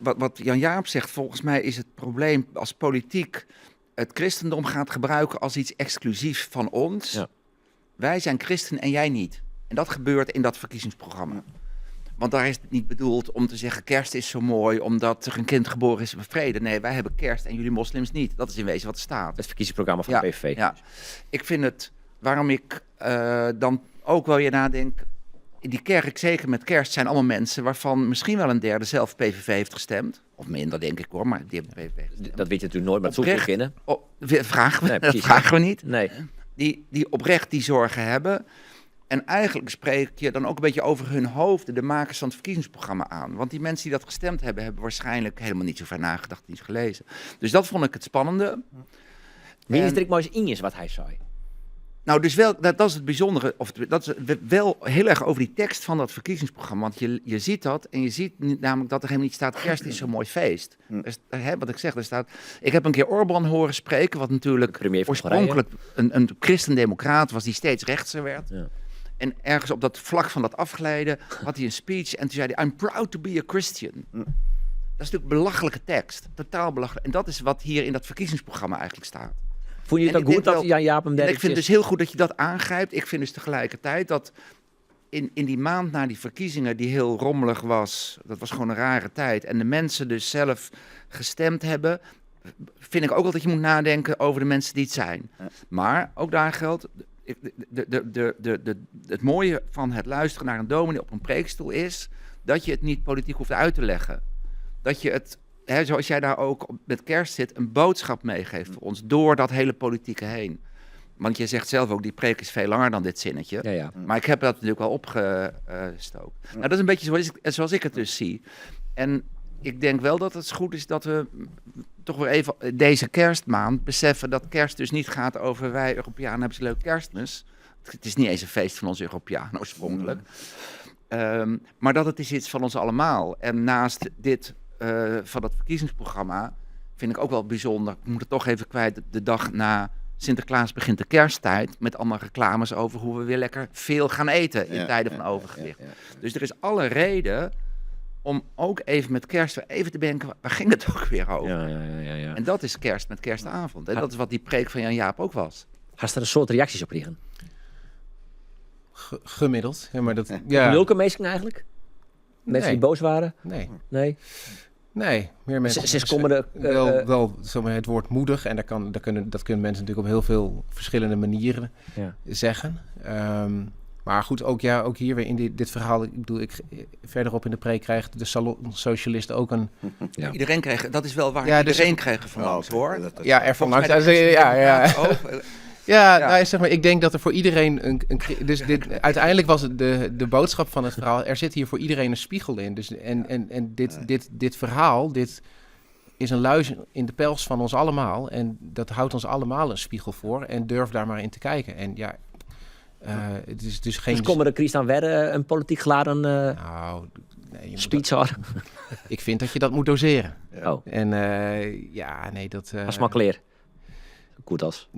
wat Jan Jaap zegt, volgens mij is het probleem als politiek het christendom gaat gebruiken als iets exclusief van ons. Ja. Wij zijn christen en jij niet. En dat gebeurt in dat verkiezingsprogramma. Want daar is het niet bedoeld om te zeggen kerst is zo mooi omdat er een kind geboren is in vrede. Nee, wij hebben kerst en jullie moslims niet. Dat is in wezen wat er staat. Het verkiezingsprogramma van de PVV. Ja. Ik vind het, waarom ik dan ook wel weer nadenk, in die kerk, zeker met kerst, zijn allemaal mensen waarvan misschien wel een derde zelf PVV heeft gestemd. Of minder, denk ik hoor, maar die hebben PVV gestemd. Dat weet je natuurlijk nooit, maar het zoekt beginnen. Dat vragen we niet. Nee. Die oprecht die zorgen hebben. En eigenlijk spreek je dan ook een beetje over hun hoofden, de makers van het verkiezingsprogramma aan. Want die mensen die dat gestemd hebben, hebben waarschijnlijk helemaal niet zo ver nagedacht, niet gelezen. Dus dat vond ik het spannende. Wie is er maar eens in is wat hij zei? Nou, dus wel, dat is het bijzondere, of dat is wel heel erg over die tekst van dat verkiezingsprogramma. Want je ziet dat en je ziet namelijk dat er helemaal niet staat, kerst is zo'n mooi feest. Dus, wat ik zeg, er staat, ik heb een keer Orbán horen spreken, wat natuurlijk oorspronkelijk een christendemocraat was die steeds rechtser werd. Ja. En ergens op dat vlak van dat afgeleide had hij een speech en toen zei hij, I'm proud to be a Christian. Dat is natuurlijk een belachelijke tekst, totaal belachelijk. En dat is wat hier in dat verkiezingsprogramma eigenlijk staat. Vond je het ook goed dat Jan Jaap hem ik vind dus heel goed dat je dat aangrijpt. Ik vind dus tegelijkertijd dat in die maand na die verkiezingen die heel rommelig was, dat was gewoon een rare tijd. En de mensen dus zelf gestemd hebben. vind ik ook wel dat je moet nadenken over de mensen die het zijn. Maar ook daar geldt, het mooie van het luisteren naar een dominee op een preekstoel is dat je het niet politiek hoeft uit te leggen. Dat je het, zoals jij daar ook met kerst zit, een boodschap meegeeft voor ons door dat hele politieke heen. Want je zegt zelf ook, die preek is veel langer dan dit zinnetje. Ja. Maar ik heb dat natuurlijk wel opgestoken. Nou, dat is een beetje zoals ik het dus zie. En ik denk wel dat het goed is dat we toch weer even deze kerstmaand beseffen dat kerst dus niet gaat over wij Europeanen hebben ze leuk Kerstmis. Het is niet eens een feest van ons Europeanen oorspronkelijk. Maar dat het is iets van ons allemaal. En naast dit van dat verkiezingsprogramma vind ik ook wel bijzonder. Ik moet het toch even kwijt, de dag na Sinterklaas begint de kersttijd met allemaal reclames over hoe we weer lekker veel gaan eten in tijden van overgewicht. Dus er is alle reden om ook even met kerst weer even te denken, waar ging het ook weer over? Ja. En dat is kerst met kerstavond. En dat is wat die preek van Jan Jaap ook was. Ga je er een soort reacties op liggen? Gemiddeld. Ja, maar dat, Nulke mensen eigenlijk? Mensen die boos waren? Nee, meer mensen. Sinds komen wel het woord moedig. En dat kunnen mensen natuurlijk op heel veel verschillende manieren zeggen. Maar goed, ook hier weer in dit verhaal. Ik bedoel, verderop in de preek krijgt de salonsocialisten ook een... Ja. Iedereen kreeg, dat is wel waar. Iedereen kreeg er van langs, hoor. Er van langs. Nou, zeg maar, ik denk dat er voor iedereen uiteindelijk was het de boodschap van het verhaal. Er zit hier voor iedereen een spiegel in. Dus, dit verhaal, dit is een luis in de pels van ons allemaal. En dat houdt ons allemaal een spiegel voor. En durf daar maar in te kijken. En ja, het is dus geen... Dus komen de Christian Werre een politiek geladen speech houden? Ik vind dat je dat moet doseren. Oh. En dat... Als makkeleer. Goed als.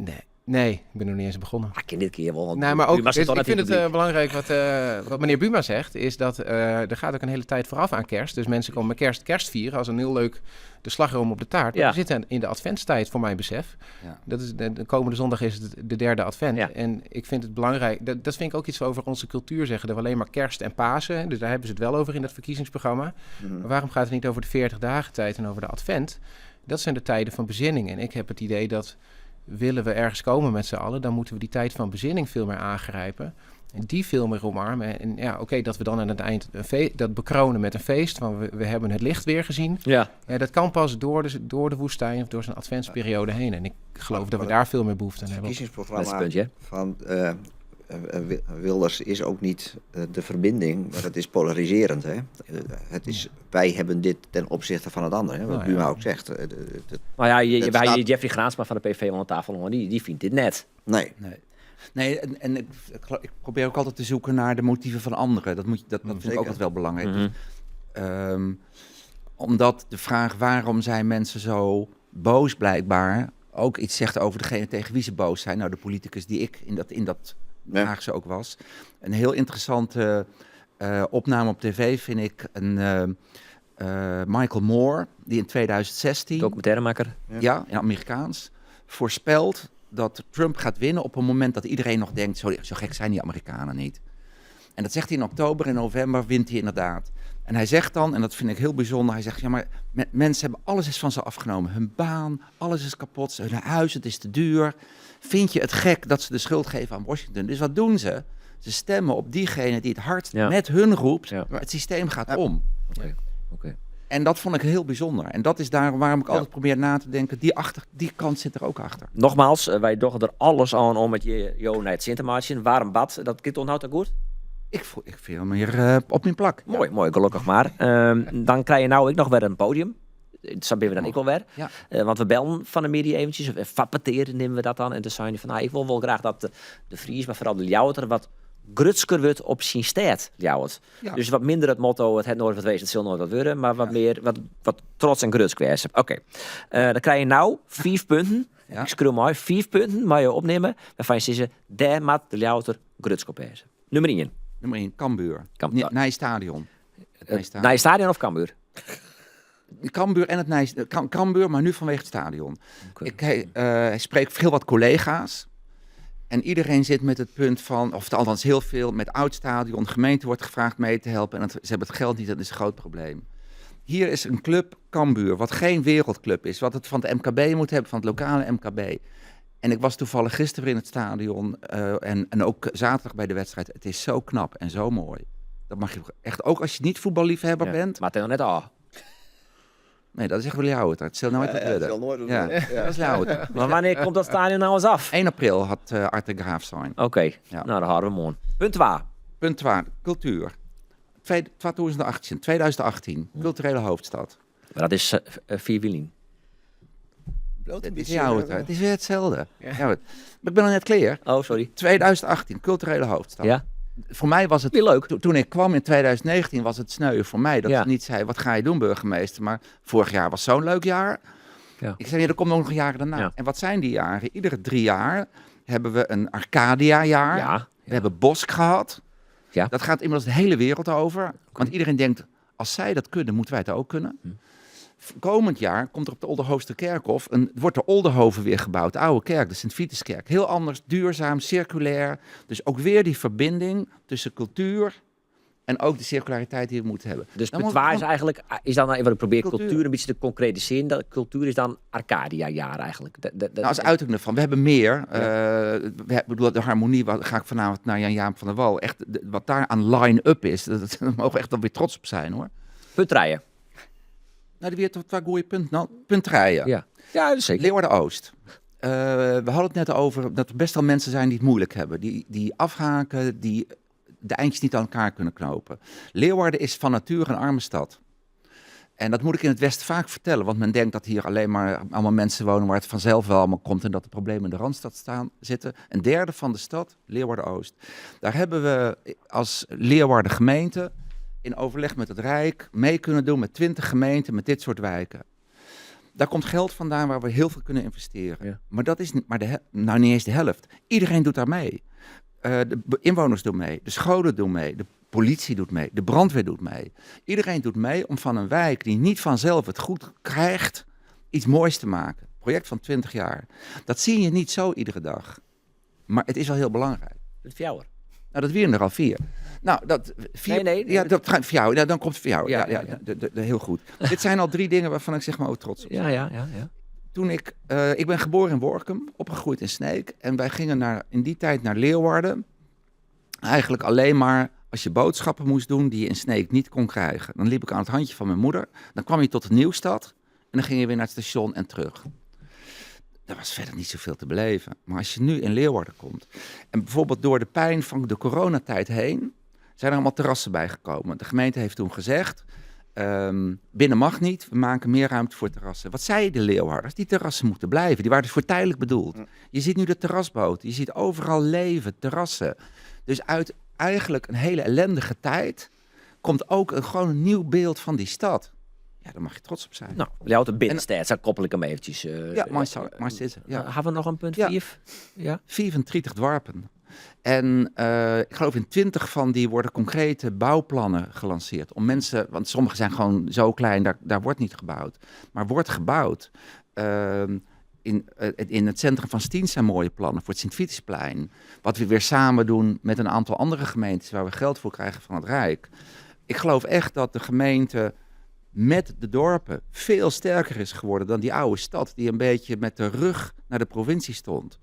Nee, ik ben nog niet eens begonnen. Ik ken dit keer wel. Maar ook, ik vind het belangrijk wat meneer Buma zegt, is dat er gaat ook een hele tijd vooraf aan kerst. Dus mensen komen met kerst vieren als een heel leuk de slagroom op de taart. Ja. We zitten in de adventstijd, voor mijn besef. Ja. Dat is de komende zondag is het de derde advent. Ja. En ik vind het belangrijk, dat vind ik ook iets over onze cultuur zeggen. Dat we alleen maar kerst en Pasen, dus daar hebben ze het wel over in dat verkiezingsprogramma. Maar waarom gaat het niet over de 40 dagen tijd en over de advent? Dat zijn de tijden van bezinning. En ik heb het idee dat willen we ergens komen met z'n allen, dan moeten we die tijd van bezinning veel meer aangrijpen. En die veel meer omarmen. En dat we dan aan het eind dat bekronen met een feest. Want we hebben het licht weer gezien. Ja. Dat kan pas door de woestijn of door zo'n adventsperiode heen. En ik geloof dat we daar veel meer behoefte aan hebben. Het verkiezingsprogramma van Wilders is ook niet de verbinding, maar het is polariserend. Hè? Het is, wij hebben dit ten opzichte van het andere, hè? Wat Buma ook zegt. Jeffrey Graansma van de PV aan tafel, die vindt dit net. Nee, en ik probeer ook altijd te zoeken naar de motieven van anderen. Dat vind ik ook altijd wel belangrijk. Mm-hmm. Omdat de vraag waarom zijn mensen zo boos blijkbaar ook iets zegt over degene tegen wie ze boos zijn. Nou, de politicus die ik in dat Haagse ook was. Een heel interessante opname op tv vind ik Michael Moore, die in 2016... documentairemaker. Ja, in Amerikaans. Voorspelt dat Trump gaat winnen op een moment dat iedereen nog denkt, zo gek zijn die Amerikanen niet. En dat zegt hij in oktober en november, wint hij inderdaad. En hij zegt dan, en dat vind ik heel bijzonder, hij zegt, ja maar mensen hebben alles is van ze afgenomen. Hun baan, alles is kapot, hun huis, het is te duur. Vind je het gek dat ze de schuld geven aan Washington? Dus wat doen ze? Ze stemmen op diegene die het hart met hun roept, maar het systeem gaat om. Okay. En dat vond ik heel bijzonder. En dat is waarom ik altijd probeer na te denken, die kant zit er ook achter. Nogmaals, wij doen er alles aan om met jou naar het Sintermaatje. Waarom bad? Dat kind onthoudt ook goed? Ik vind hem hier op mijn plak. Mooi, gelukkig maar. Dan krijg je nou ook nog weer een podium. Dat ben we dan ik wel weer. Ja. Want we bellen van de media eventjes. Fappeteren nemen we dat dan. En dan zei je van, ik wil wel graag dat de Fries, maar vooral de Ljouwer wat grutsker wordt op zijn stad. Ja. Dus wat minder het motto, het nooit wat wezen, het zal nooit wat worden. Maar wat meer, wat trots en grutsk wezen. Oké. Dan krijg je nou 5 punten. Ja. Ik scroll maar 5 punten, maar je opnemen. Waarvan je zegt, daar moet de Ljouwer grutsk op wezen. Nummer 1. Nummer 1, Cambuur. Nijstadion. Nijstadion of Cambuur? Cambuur en het Cambuur, maar nu vanwege het stadion. Okay. Hij spreekt veel wat collega's. En iedereen zit met het punt van, of althans heel veel, met oud stadion. De gemeente wordt gevraagd mee te helpen. En ze hebben het geld niet, dat is een groot probleem. Hier is een club, Cambuur, wat geen wereldclub is. Wat het van het MKB moet hebben, van het lokale MKB. En ik was toevallig gisteren in het stadion en ook zaterdag bij de wedstrijd. Het is zo knap en zo mooi. Dat mag je echt, ook als je niet voetballiefhebber bent. Maar het is nog net al. Nee, dat is echt wel jouw het. Het zal nooit wat worden. Ja, dat is jouw het. Maar wanneer komt dat stadion nou eens af? 1 april had Art de Graaf zijn. Oké, nou dan hadden we hem. Punt 2. Cultuur. 2018, culturele hoofdstad. Maar dat is Vierwieling. Het is weer hetzelfde. Ja. Ja, maar ik ben al net clear. Oh, sorry. 2018, culturele hoofdstad. Ja. Voor mij was het leuk. Toen ik kwam in 2019 was het sneu voor mij. Dat ik niet zei, wat ga je doen burgemeester? Maar vorig jaar was zo'n leuk jaar. Ja. Ik zei, er komt nog een jaar daarna. Ja. En wat zijn die jaren? Iedere 3 jaar hebben we een Arcadia-jaar. Ja. We hebben Bosk gehad. Ja. Dat gaat inmiddels de hele wereld over. Want iedereen denkt, als zij dat kunnen, moeten wij het ook kunnen. Komend jaar komt er op de Oldehoofsterkerkhof, wordt de Oldehoven weer gebouwd. De oude kerk, de Sint-Vituskerk. Heel anders, duurzaam, circulair. Dus ook weer die verbinding tussen cultuur en ook de circulariteit die we moeten hebben. Dus punt 2 is eigenlijk, wat ik probeer cultuur een beetje te concretiseren. Dat cultuur is dan Arcadia-jaar eigenlijk. Als uiting ervan. We hebben meer. De harmonie, ga ik vanavond naar Jan-Jaap van der Wal. Echt, wat daar aan line-up is, daar mogen we echt wel weer trots op zijn, hoor. Punt 3. Nou, die weer tot waar goeie punt. Nou, punt 3. Ja, zeker. Leeuwarden-Oost. We hadden het net over dat er best wel mensen zijn die het moeilijk hebben. Die afhaken, die de eindjes niet aan elkaar kunnen knopen. Leeuwarden is van nature een arme stad. En dat moet ik in het Westen vaak vertellen. Want men denkt dat hier alleen maar allemaal mensen wonen waar het vanzelf wel allemaal komt. En dat de problemen in de Randstad zitten. Een derde van de stad, Leeuwarden-Oost. Daar hebben we als Leeuwarden gemeente in overleg met het Rijk mee kunnen doen met 20 gemeenten met dit soort wijken. Daar komt geld vandaan waar we heel veel kunnen investeren. Ja. Maar dat is niet eens de helft. Iedereen doet daar mee. De inwoners doen mee, de scholen doen mee, de politie doet mee, de brandweer doet mee. Iedereen doet mee om van een wijk die niet vanzelf het goed krijgt, iets moois te maken. Project van 20 jaar. Dat zie je niet zo iedere dag. Maar het is wel heel belangrijk. Het fjouwer. Nou, dat wieren er al 4. Nou, dat 4. Nee. Ja, dat gaat voor jou. Nou, dan komt het voor jou. Ja. Heel goed. Dit zijn al 3 dingen waarvan ik zeg maar ook trots op. Ja. Toen ik ben geboren in Workum, opgegroeid in Sneek. En wij gingen in die tijd naar Leeuwarden. Eigenlijk alleen maar als je boodschappen moest doen die je in Sneek niet kon krijgen. Dan liep ik aan het handje van mijn moeder. Dan kwam je tot de Nieuwstad. En dan ging je weer naar het station en terug. Daar was verder niet zoveel te beleven. Maar als je nu in Leeuwarden komt. En bijvoorbeeld door de pijn van de coronatijd heen zijn er allemaal terrassen bijgekomen. De gemeente heeft toen gezegd, binnen mag niet, we maken meer ruimte voor terrassen. Wat zeiden de Leeuwarders? Die terrassen moeten blijven. Die waren dus voor tijdelijk bedoeld. Je ziet nu de terrasboten, je ziet overal leven, terrassen. Dus uit eigenlijk een hele ellendige tijd komt ook gewoon een nieuw beeld van die stad. Ja, daar mag je trots op zijn. Nou, jou de binnenstad, dan koppel ik hem eventjes. Maar zitten. Ja. Hebben we nog een punt 4? Ja. 34 dorpen. En ik geloof in 20 van die worden concrete bouwplannen gelanceerd. Om mensen, want sommige zijn gewoon zo klein, daar wordt niet gebouwd. Maar wordt gebouwd. In het centrum van Stien zijn mooie plannen voor het Sint-Vitusplein. Wat we weer samen doen met een aantal andere gemeentes waar we geld voor krijgen van het Rijk. Ik geloof echt dat de gemeente met de dorpen veel sterker is geworden dan die oude stad die een beetje met de rug naar de provincie stond.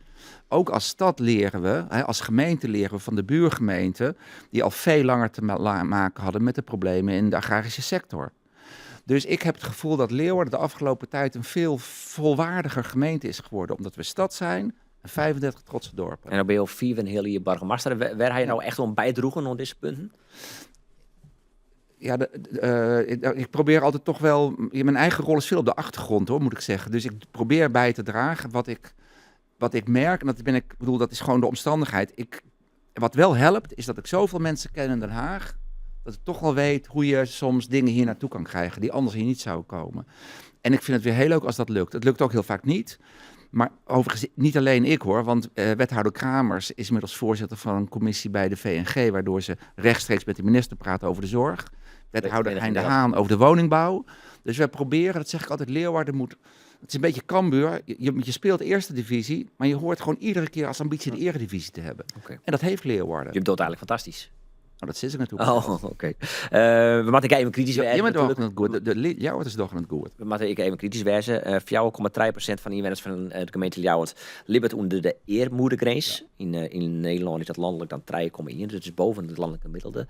Ook als stad leren we, als gemeente leren we van de buurgemeenten die al veel langer te maken hadden met de problemen in de agrarische sector. Dus ik heb het gevoel dat Leeuwarden de afgelopen tijd een veel volwaardiger gemeente is geworden, omdat we stad zijn en 35 trotse dorpen. En dan ben je al 4 van heel je burgemeester. Waar ga je nou echt om bijdroegen aan deze punten? Ja, ik probeer altijd toch wel. Mijn eigen rol is veel op de achtergrond, hoor, moet ik zeggen. Dus ik probeer bij te dragen wat ik merk. En dat is gewoon de omstandigheid. Wat wel helpt, is dat ik zoveel mensen ken in Den Haag. Dat ik toch wel weet hoe je soms dingen hier naartoe kan krijgen die anders hier niet zouden komen. En ik vind het weer heel leuk als dat lukt. Het lukt ook heel vaak niet. Maar overigens niet alleen ik, hoor. Want wethouder Kramers is inmiddels voorzitter van een commissie bij de VNG, waardoor ze rechtstreeks met de minister praten over de zorg. Wethouder Hein de Haan over de woningbouw. Dus wij proberen, dat zeg ik altijd, Leeuwarden moet. Het is een beetje Cambuur. Je speelt eerste divisie, maar je hoort gewoon iedere keer als ambitie de eredivisie te hebben. Okay. En dat heeft Leeuwarden. Je bedoelt eigenlijk fantastisch. dat zit ik natuurlijk. Oh, oké. We moeten even kritisch zijn. Ja, de Ljouwert is toch nog goed. We moeten even kritisch zijn. 4,3% van de inwoners van de gemeente Ljouwert libert onder de eermoedergrens. In Nederland is dat landelijk dan 3,1, dus het is boven het landelijke gemiddelde.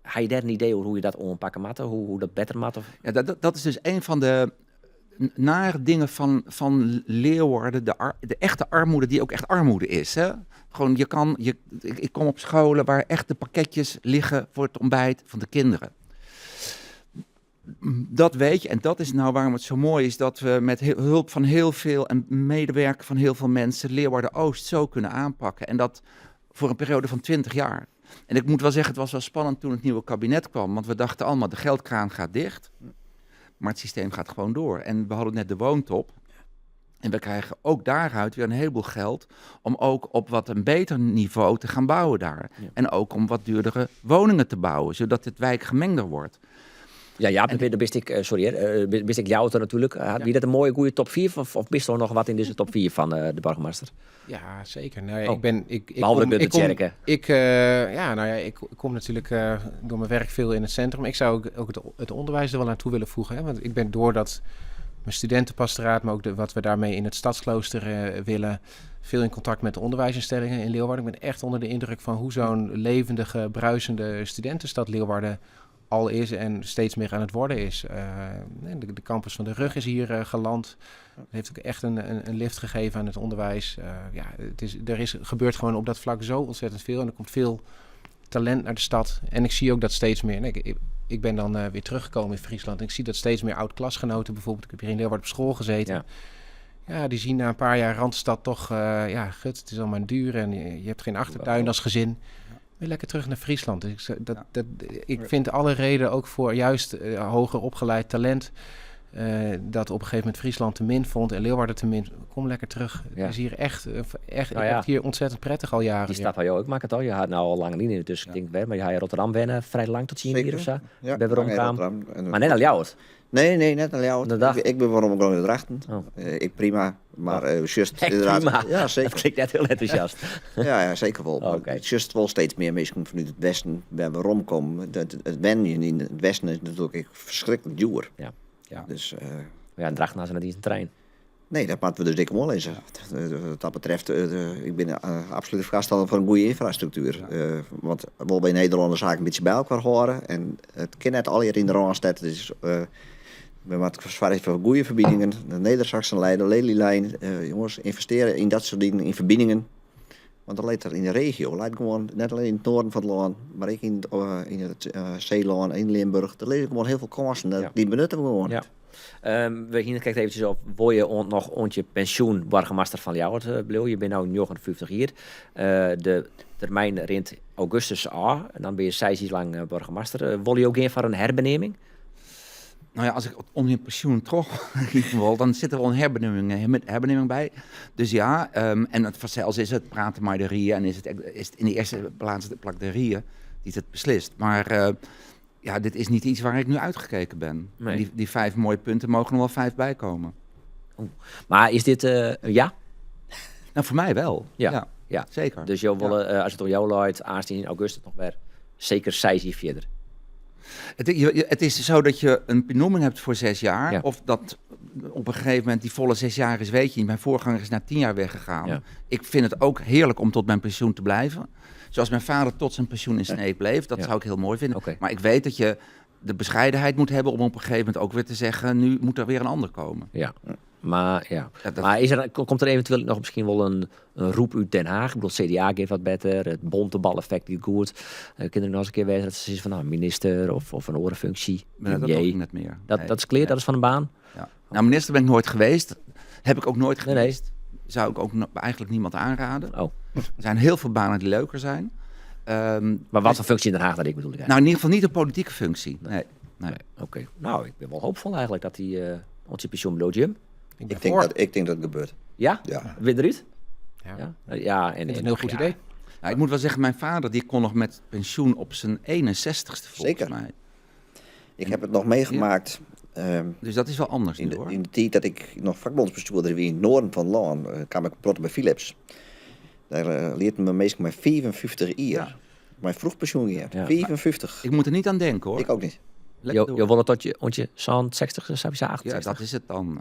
Heb je daar een idee over hoe je dat aanpakken moet? Hoe dat beter moet? Ja, dat is dus een van de nare dingen van Leeuwarden, de echte armoede die ook echt armoede is. Hè? Gewoon, ik kom op scholen waar echt de pakketjes liggen voor het ontbijt van de kinderen. Dat weet je, en dat is nou waarom het zo mooi is dat we met hulp van heel veel en medewerken van heel veel mensen Leeuwarden-Oost zo kunnen aanpakken. En dat voor een periode van 20 jaar. En ik moet wel zeggen, het was wel spannend toen het nieuwe kabinet kwam, want we dachten allemaal de geldkraan gaat dicht. Maar het systeem gaat gewoon door. En we hadden net de woontop. En we krijgen ook daaruit weer een heleboel geld om ook op wat een beter niveau te gaan bouwen daar. Ja. En ook om wat duurdere woningen te bouwen, zodat het wijk gemengder wordt. Ja, dan bist ik jou natuurlijk. Wie dat een mooie, goede top 4? Of bist er nog wat in deze top 4 van de burgemeester? Ja, zeker. Nou, ik kom natuurlijk door mijn werk veel in het centrum. Ik zou ook het onderwijs er wel naartoe willen voegen. Hè? Want ik ben doordat mijn studentenpastoraat, maar ook wat we daarmee in het stadsklooster willen, veel in contact met de onderwijsinstellingen in Leeuwarden. Ik ben echt onder de indruk van hoe zo'n levendige, bruisende studentenstad Leeuwarden al is en steeds meer aan het worden is. De campus van de Rug is hier geland. Het heeft ook echt een lift gegeven aan het onderwijs. Gebeurt gewoon op dat vlak zo ontzettend veel. En er komt veel talent naar de stad. En ik zie ook dat steeds meer. Ik ben dan weer teruggekomen in Friesland. En ik zie dat steeds meer oud-klasgenoten bijvoorbeeld. Ik heb hier in Leeuwarden op school gezeten. Ja, die zien na een paar jaar Randstad toch... het is allemaal duur en je hebt geen achtertuin als gezin. Weer lekker terug naar Friesland. Dus ik vind alle reden ook voor juist hoger opgeleid talent... dat op een gegeven moment Friesland te min vond en Leeuwarden te min. Kom lekker terug. Het is hier echt ik heb het hier ontzettend prettig al jaren. Die stad van jou ook maakt het al. Je had nou al lang niet in het tussen maar je had Rotterdam wennen vrij lang tot 10 hier of zo. Ja, ben Rotterdam. Maar net al Ljouwert. Nee, net al Ljouwert. Ik ben waarom gewoon in Drachten. Ik prima, maar just inderdaad. Prima. Ja, zeker. Dat klinkt net heel enthousiast. ja, zeker wel. Het just wel steeds meer mensen vanuit het westen waar we romkomen. Het wennen in het westen is natuurlijk verschrikkelijk duur. Ja. Dus, in Drachten hadden ze net niet een trein. Nee, dat moeten we dus dik om lezen. Wat dat betreft, ik ben absoluut voorstander voor een goede infrastructuur. Want we bij Nederlanders zaken een beetje bij elkaar horen. En het kan net al hier in de Randstad. Dus we moeten zwaar voor goede verbindingen. De Neder-Saxen-lijn, de Lelylijn. Jongens, investeren in dat soort dingen, in verbindingen. Want dat leidt er in de regio. Leidt gewoon, net alleen in het noorden van het land, maar ook in het Zeeland, in Limburg. Er liggen gewoon heel veel kosten. Die benutten we gewoon. Ja. We hier kijken eventjes op, wil je nog ontje pensioen burgemeester van Ljouwert bleef? Je bent nu 59 jaar. De termijn rint augustus aan. En dan ben je 6 jaar lang burgemeester. Wil je ook in voor een herbeneming? Nou ja, als ik om je pensioen toch wil, dan zit er wel een herbeneming bij. Dus ja, en vanzelfs is het praten met de Rieën en is het in de eerste plaats de Rieën die het beslist. Maar dit is niet iets waar ik nu uitgekeken ben. Nee. Die 5 mooie punten mogen er wel 5 bijkomen. Maar is dit ja? Nou, voor mij wel. Ja. Zeker. Dus jou willen, als het om jou luidt, aanstaan in augustus nog weer zeker 6 jaar verder. Het is zo dat je een benoeming hebt voor 6 jaar. Ja. Of dat op een gegeven moment die volle 6 jaar is, weet je niet. Mijn voorganger is na 10 jaar weggegaan. Ja. Ik vind het ook heerlijk om tot mijn pensioen te blijven. Zoals mijn vader tot zijn pensioen in Snee bleef. Dat zou ik heel mooi vinden. Okay. Maar ik weet dat je de bescheidenheid moet hebben om op een gegeven moment ook weer te zeggen, nu moet er weer een ander komen. Ja. Maar komt er eventueel nog misschien wel een roep uit Den Haag? Ik bedoel, CDA geeft wat beter, het bontebaleffect die goed. Kinderen nog eens een keer wijzen dat ze is van minister of een orenfunctie. Dat doe ik net meer. Dat is clear, dat is van de baan? Ja. Nou, minister ben ik nooit geweest. Heb ik ook nooit geweest. Nee. Zou ik ook eigenlijk niemand aanraden. Oh. Er zijn heel veel banen die leuker zijn. Maar wat voor functie in Den Haag dat ik bedoel? Nou, in ieder geval niet een politieke functie. Nee. Oké. Nou, ik ben wel hoopvol eigenlijk dat die onze pensioen bloot Jim. Ik denk dat het gebeurt. Ja? Weer eruit? Ja, en het is een heel goed idee. Nou, ik moet wel zeggen, mijn vader die kon nog met pensioen op zijn 61ste volgens mij. Ik heb het nog meegemaakt. Dus dat is wel anders in de tijd dat ik nog vakbondsbestuurder was in het noorden van het land, kwam ik protten bij Philips. Daar leerde me meestal maar 55 jaar. Maar vroeg pensioen hier. 55. Ik moet er niet aan denken hoor. Ik ook niet. Je wil het tot je zo'n 60, zou je zeggen 68? Ja, dat is het dan.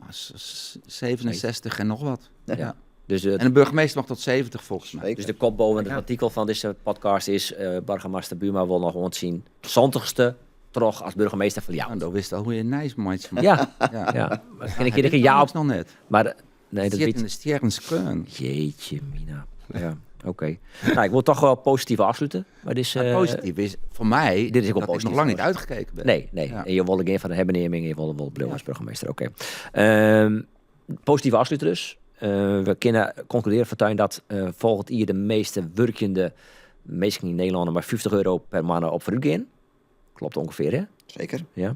67 en nog wat. Ja. Dus, en de burgemeester mag tot 70 volgens mij. Dus de kop boven het artikel van deze podcast is... burgemeester Buma wil nog ontzien. 20ste terug als burgemeester van jou. Dat wist al hoe je nice maakt. Ja. Maar ken ik je ja op... nog net. Maar nee, dat weet in de sterrenskern. Jeetje, Mina. Ja. Oké. Nou, ik wil toch wel positief afsluiten. Maar positief is voor mij dit is ook dat ik nog lang niet uitgekeken ben. Nee. Ja. En je wilde geen van de hebbeneming, je wilde wel blijven als burgemeester. Oké. Positief afsluiten dus. We kunnen concluderen, Fortuyn, dat volgend jaar de meeste werkende mensen in Nederland maar €50 per maand op vooruit gaan. Klopt ongeveer, hè? Zeker. Ja.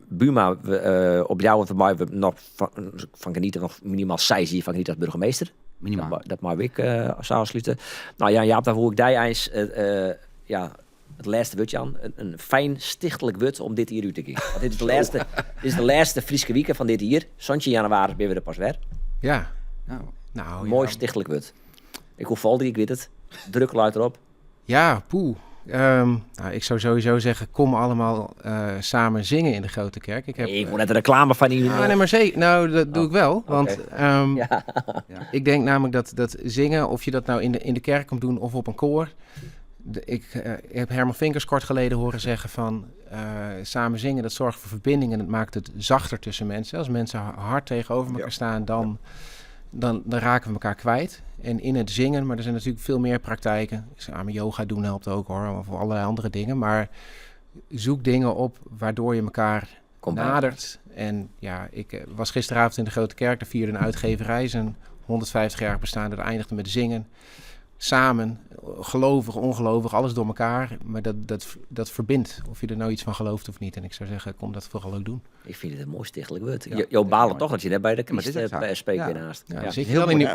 Buma, op jou en voor mij we nog van genieten, nog minimaal 6 jaar van genieten als burgemeester. Minimaal. Dat mag ik zou afsluiten. Nou ja, Jaap, daar voel ik die eens het laatste woordje aan. Een fijn stichtelijk woord om dit hier uit te gaan. Want dit is de laatste Frieske week van dit hier. Sontje januari ben we er pas weer. Ja. Nou, mooi stichtelijk woord. Ik hoef Valdi, ik weet het. Druk luid erop. Ja, poeh. Ik zou sowieso zeggen, kom allemaal samen zingen in de Grote Kerk. Ik moet net een reclame van die... Nee, maar zeker. Nou, dat doe ik wel. Want ik denk namelijk dat zingen, of je dat nou in de kerk komt doen of op een koor... Ik heb Herman Vinkers kort geleden horen zeggen van samen zingen, dat zorgt voor verbinding en het maakt het zachter tussen mensen. Als mensen hard tegenover elkaar staan, dan raken we elkaar kwijt. En in het zingen, maar er zijn natuurlijk veel meer praktijken. Samen yoga doen helpt ook hoor, of allerlei andere dingen. Maar zoek dingen op waardoor je elkaar nadert. En ja, ik was gisteravond in de Grote Kerk, daar vierde een uitgeverij zijn 150-jarig bestaan, dat eindigde met zingen. Samen, gelovig, ongelovig, alles door elkaar. Maar dat verbindt, of je er nou iets van gelooft of niet. En ik zou zeggen, kom dat vooral ook doen. Ik vind het een mooi stichtelijk woord. Je balen toch dat je net bij de Christ bij SP naast. Dan zit je dan in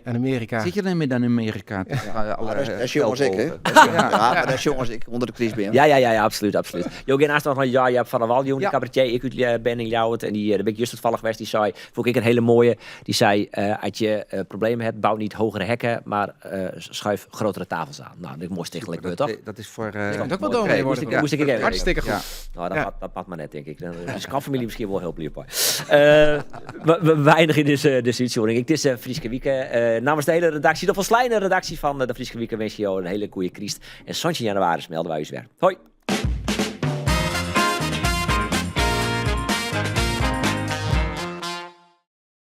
Amerika. Zit je dan in Amerika? Dat is jongens ik, hè? Maar dat is jongens ik onder de crisis ben. Ja, absoluut. Je ook naast nog je hebt van de Waljoen, de cabaretier, ik ben in jou het. En daar ben ik juist toevallig geweest, die zei, vond ik een hele mooie, die zei, als je problemen hebt, bouw niet hogere hekken, maar schuif grotere tafels aan. Nou, dit is mooi stichtelijk woord, toch? Dat is voor... dat kan ook wel dominee worden. Moest ik even. Hartstikke goed. Nou, dat past maar net, denk ik. Dus kan familie misschien wel heel blij bij. We weidigen dus uitzending. Het is Frieske Wieke. Namens de hele redactie, de verslijnde redactie van de Frieske Wieke wens je jou een hele goede Christ. En Sontje januari melden wij u weer. Hoi!